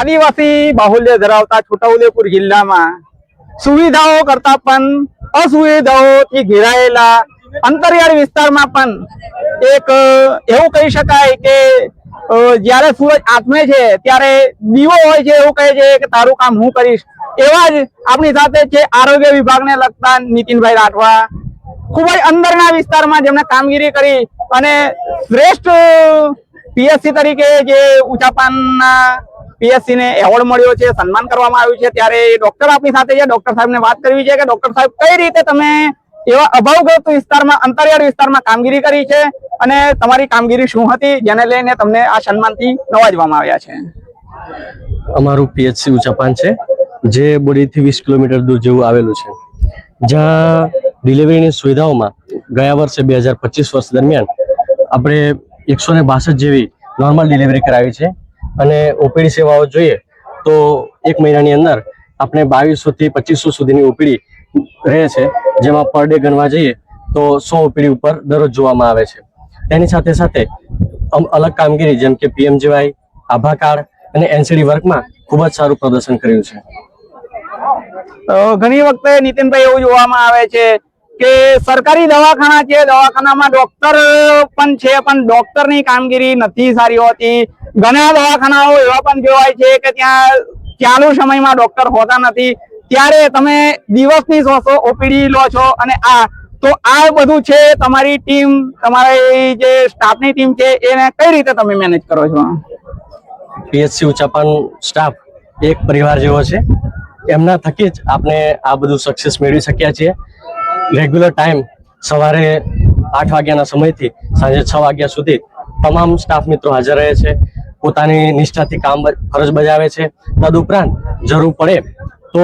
આદિવાસી બાહુલ્ય ધરાવતા છોટાઉદેપુર જિલ્લામાં સુવિધાઓ કરતા પણ અસુવિધાઓથી ઘેરાયેલા અંતરિયાળ વિસ્તારમાં પણ એક એવું કહી શકાય કે જ્યારે સૂરજ આથમે છે ત્યારે દીવો હોય છે એવું કહે છે કે તારું કામ હું કરીશ। એવા જ આપણી સાથે છે આરોગ્ય વિભાગને લગતા નીતિનભાઈ રાઠવા, ખૂબ જ અંદરના વિસ્તારમાં જેમણે કામગીરી કરી અને શ્રેષ્ઠ પીએસસી તરીકે જે ઉચાપાનના પીએસસી ને એવોર્ડ મળ્યો છે, સન્માન કરવામાં આવ્યું છે। ત્યારે ડોક્ટર આપણી સાથે છે, ડોક્ટર સાહેબને વાત કરવી છે કે ડોક્ટર સાહેબ કઈ રીતે તમે એવા અભાવગ્રસ્ત વિસ્તારમાં, અંતરિયાળ વિસ્તારમાં કામગીરી કરી છે અને તમારી કામગીરી શું હતી જેને લઈને તમને આ સન્માનથી નવાજવામાં આવ્યા છે? અમારું પીએચસી ઉચાપાન છે જે બોડીથી 20 કિલોમીટર દૂર જેવું આવેલું છે, જ્યાં ડિલિવરીની સુવિધાઓમાં ગયા વર્ષે 2025 વર્ષ દરમિયાન આપણે 162 જેવી નોર્મલ ડિલિવરી કરાવી છે અને ઓપીડી સેવાઓ જોઈએ તો એક મહિનાની અંદર આપણે 2200 થી 2500 સુધીની ઓપીડી રહે છે, જેમાં પર ડે ગણવા જઈએ તો 100 ઓપીડી ઉપર દરરોજ જોવામાં આવે છે। તેની સાથે સાથે અલગ કામગીરી જેમ કે પીએમજીવાય, આભા કાર્ડ અને એનસીડી વર્કમાં ખૂબ જ સારું પ્રદર્શન કર્યું છે। ઘણી વખતે નીતિનભાઈ એવું જોવામાં આવે છે કે સરકારી દવાખાના છે, દવાખાનામાં ડોક્ટર પણ છે પણ ડોક્ટરની કામગીરી નથી સારી હોતી। ઘણા દવાખાનાઓ એવા પણ જોવાય છે કે ત્યાં ચાલુ સમયમાં ડોક્ટર હોતા નથી, ત્યારે તમે દિવસની 100 ઓપીડી લો છો અને તો આ બધું છે તમારી ટીમ, તમારી જે સ્ટાફની ટીમ છે એને કઈ રીતે તમે મેનેજ કરો છો? પીએચસી ઉચાપાન સ્ટાફ એક પરિવાર જેવો છે, એમના થકી જ આપણે આ બધું સક્સેસ મેળવી શક્યા છીએ। રેગ્યુલર ટાઈમ સવારે 8 વાગ્યાના સમયથી સાંજે 6 વાગ્યા સુધી તમામ સ્ટાફ મિત્રો હાજર રહે છે, પોતાની નિષ્ઠાથી કામ ફરજ બજાવે છે। તદુપરાંત જરૂર પડે તો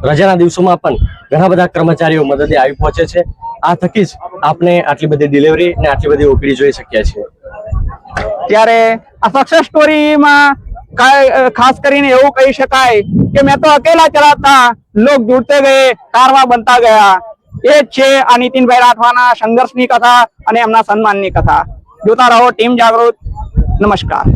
રજાના દિવસોમાં પણ ઘણા બધા કર્મચારીઓ મદદે આવી પહોંચે છે। આ થકી જ આપણે આટલી બધી ડિલિવરી અને આટલી બધી ઓપીડી જોઈ શક્યા છીએ। ત્યારે આ સક્સેસ સ્ટોરીમાં ખાસ કરીને એવું કહી શકાય કે મેં તો અકેલા ચલાતા, લોગ जुड़ते गए, कारवा बनता गया। એ જ છે આ નીતિનભાઈ રાઠવાના સંઘર્ષની કથા અને એમના સન્માનની કથા। જોતા રહો ટીમ જાગૃત। નમસ્કાર।